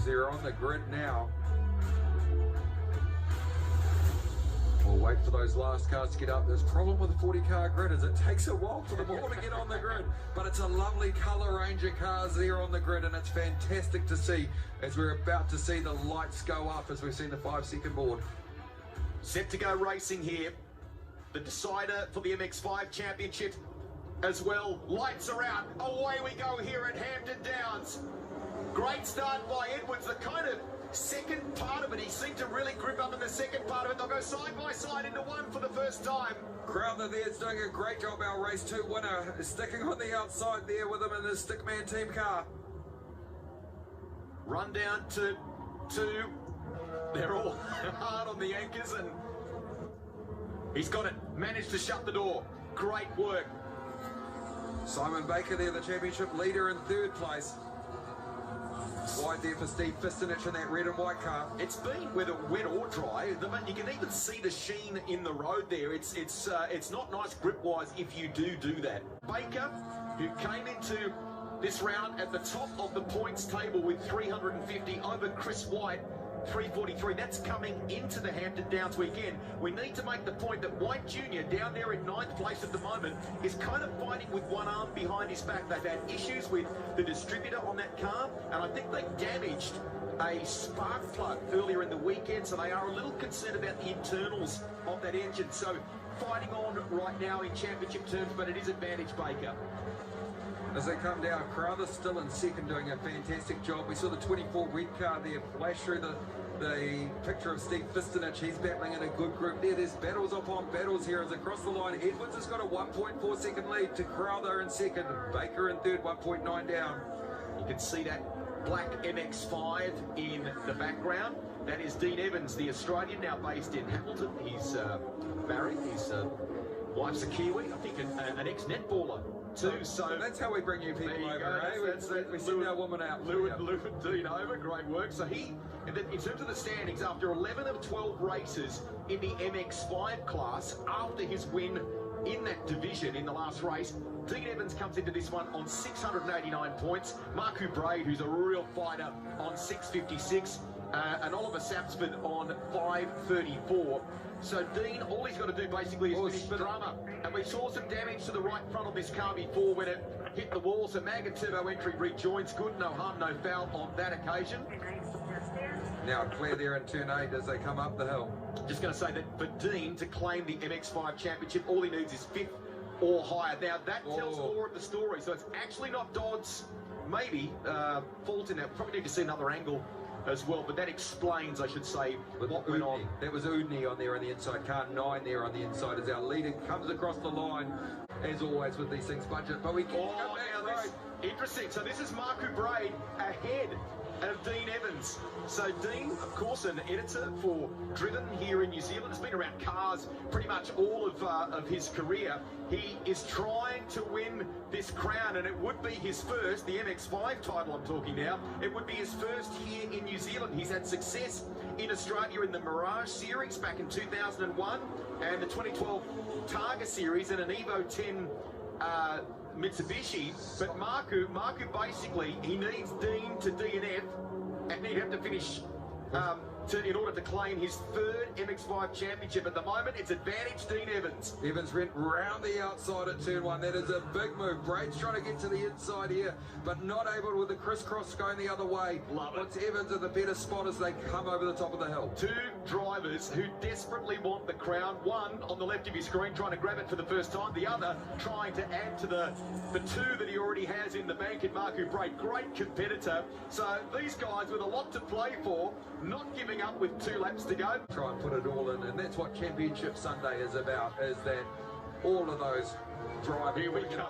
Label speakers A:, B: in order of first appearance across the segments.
A: as they're on the grid now. We'll wait for those last cars to get up. There's a problem with the 40-car grid is it takes a while for them all to get on the grid. But it's a lovely colour range of cars there on the grid, and it's fantastic to see as we're about to see the lights go up as we've seen the 5-second board.
B: Set to go racing here. The decider for the MX-5 Championship as well. Lights are out. Away we go here at Hampton Downs. Great start by Edwards. The kind of second part of it, he seemed to really grip up in the second part of it. They'll go side by side into one for the first time.
A: Crowther there is doing a great job. Our race 2 winner is sticking on the outside there with him in the Stickman team car.
B: Run down to 2. They're all hard on the anchors, and he's got it. Managed to shut the door. Great work.
A: Simon Baker there, the championship leader in 3rd place. Wide there for Steve Fistonich in that red and white car.
B: It's been whether wet or dry. You can even see the sheen in the road there. It's not nice grip-wise if you do that. Baker, who came into this round at the top of the points table with 350 over Chris White, 343. That's coming into the Hampton Downs weekend. We need to make the point that White Jr. down there in 9th place at the moment is kind of fighting with one arm behind his back. They've had issues with the distributor on that car, and I think they damaged a spark plug earlier in the weekend, so they are a little concerned about the internals of that engine. So fighting on right now in championship terms, but it is advantage Baker.
A: As they come down, Crowther still in 2nd, doing a fantastic job. We saw the 24 red car there flash through the picture of Steve Fistonich. He's battling in a good group there. There's battles upon battles here as across the line. Edwards has got a 1.4 second lead to Crowther in 2nd. Baker in 3rd, 1.9 down.
B: You can see that black MX-5 in the background. That is Dean Evans, the Australian, now based in Hamilton. He's married. His wife's a Kiwi, I think an ex-netballer too. So
A: that's how we bring you people over, eh? We send our woman out.
B: Lou and Dean over, great work. So he, in terms of the standings, after 11 of 12 races in the MX-5 class, after his win in that division in the last race, Dean Evans comes into this one on 689 points. Marku Braid, who's a real fighter, on 656. And Oliver Sapsford on 534. So Dean, all he's got to do basically is finish drama. And we saw some damage to the right front of this car before when it hit the wall. So Mag and Turbo entry rejoins. Good, no harm, no foul on that occasion.
A: Now clear there in turn 8 as they come up the hill.
B: Just going to say that for Dean to claim the MX-5 Championship, all he needs is 5th or higher. Now that tells more of the story. So it's actually not Dodd's, maybe, fault in that. Probably need to see another angle as well, but that explains, I should say, what went on.
A: That was Udney on there on the inside, car 9 there on the inside as our leader comes across the line, as always with these things, budget, but we can come back.
B: Interesting, so this is Marku Braid ahead of Dean Evans. So Dean, of course, an editor for Driven here in New Zealand, has been around cars pretty much all of his career. He is trying to win this crown, and it would be his first, the MX-5 title I'm talking now, it would be his first here in New Zealand. He's had success in Australia in the Mirage Series back in 2001, and the 2012 Targa Series and an Evo 10 Mitsubishi. But Marku basically, he needs Dean to DNF, and he'd have to finish in order to claim his 3rd MX-5 Championship. At the moment, it's advantage Dean Evans.
A: Evans went round the outside at turn 1. That is a big move. Braid's trying to get to the inside here, but not able with the crisscross going the other way.
B: Love it.
A: Puts Evans in the better spot as they come over the top of the hill.
B: 2 drivers who desperately want the crown. One on the left of your screen trying to grab it for the first time. The other trying to add to the 2 that he already has in the bank in Marku Braid. Great competitor. So these guys with a lot to play for, not giving up with 2 laps to go.
A: Try and put it all in, and that's what Championship Sunday is about, is that all of those driving.
B: Here we go.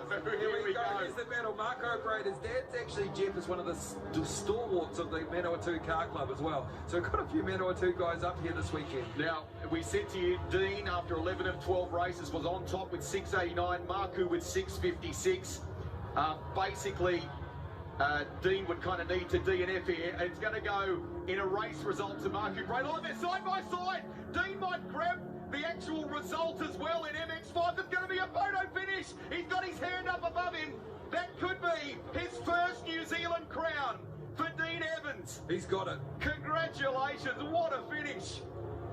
A: Here's the battle. Marku Braid, his dad's actually, Jeff, is one of the stalwarts of the Manawatu Car Club as well. So we've got a few Manawatu guys up here this weekend.
B: Now, we said to you, Dean, after 11 of 12 races, was on top with 689, Marku with 656. Basically, Dean would kind of need to DNF here. It's going to go in a race result to Marku Braid. Oh, they're side by side. Dean might grab the actual result as well in MX-5. There's going to be a photo finish. He's got his hand up above him. That could be his first New Zealand crown for Dean Dean Evans.
A: He's got it.
B: Congratulations, what a finish.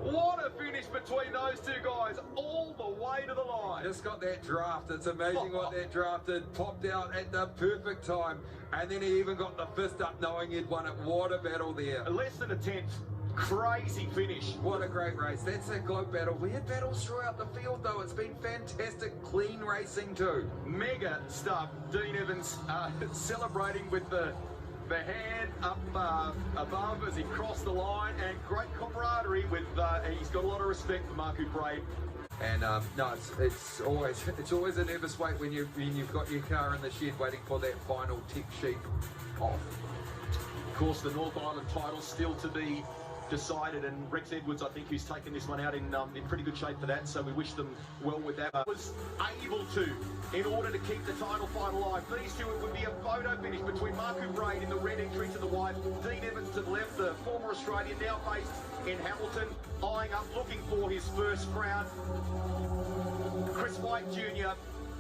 B: What a finish between those two guys, all the way to the line.
A: Just got that draft. It's amazing what that draft did. Popped out at the perfect time. And then he even got the fist up knowing he'd won it. What a battle there.
B: Less than a tenth. Crazy finish.
A: What a great race. That's a globe battle. We had battles throughout the field though. It's been fantastic, clean racing too.
B: Mega stuff. Dean Evans celebrating with the hand up above as he crossed the line, and great camaraderie with, he's got a lot of respect for Marku Braid.
A: And no, it's always a nervous wait when you've got your car in the shed waiting for that final tick sheet off.
B: Of course, the North Island title still to be decided, and Rex Edwards, I think, who's taken this one out in pretty good shape for that, so we wish them well with that. Was able to, in order to keep the title fight alive. These two, it would be a photo finish between Marku Braid in the red entry to the white, Dean Evans to the left, the former Australian, now based in Hamilton, eyeing up, looking for his first crown. Chris White Jr.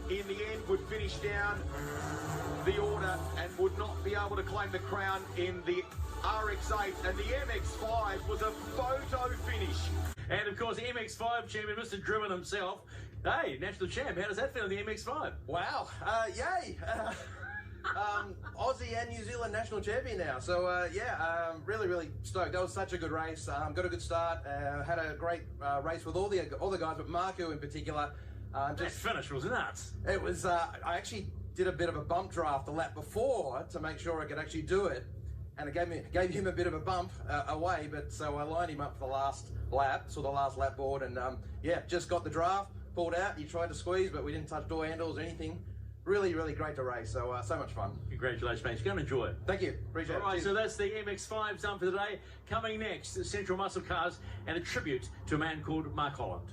B: in the end would finish down the order and would not be able to claim the crown in the RX-8, and the MX-5 was a photo finish.
C: And of course, the MX-5 champion, Mr. Driven himself. Hey, national champ, how does that feel in the MX-5?
D: Wow, yay! Aussie and New Zealand national champion now. So yeah, really stoked. That was such a good race. Got a good start. Had a great race with all the guys, but Marku in particular.
C: That finish was nuts.
D: It was. I actually did a bit of a bump draft the lap before to make sure I could actually do it. And it gave him a bit of a bump away, but so I lined him up for the last lap, so the last lap board, and yeah, just got the draft, pulled out. He tried to squeeze, but we didn't touch door handles or anything. Really great to race, so so much fun.
C: Congratulations, mate. Go and enjoy it.
D: Thank you, appreciate it.
C: All right,
D: Cheers.
C: so that's the MX-5 done for today. Coming next, Central Muscle Cars and a tribute to a man called Mark Holland.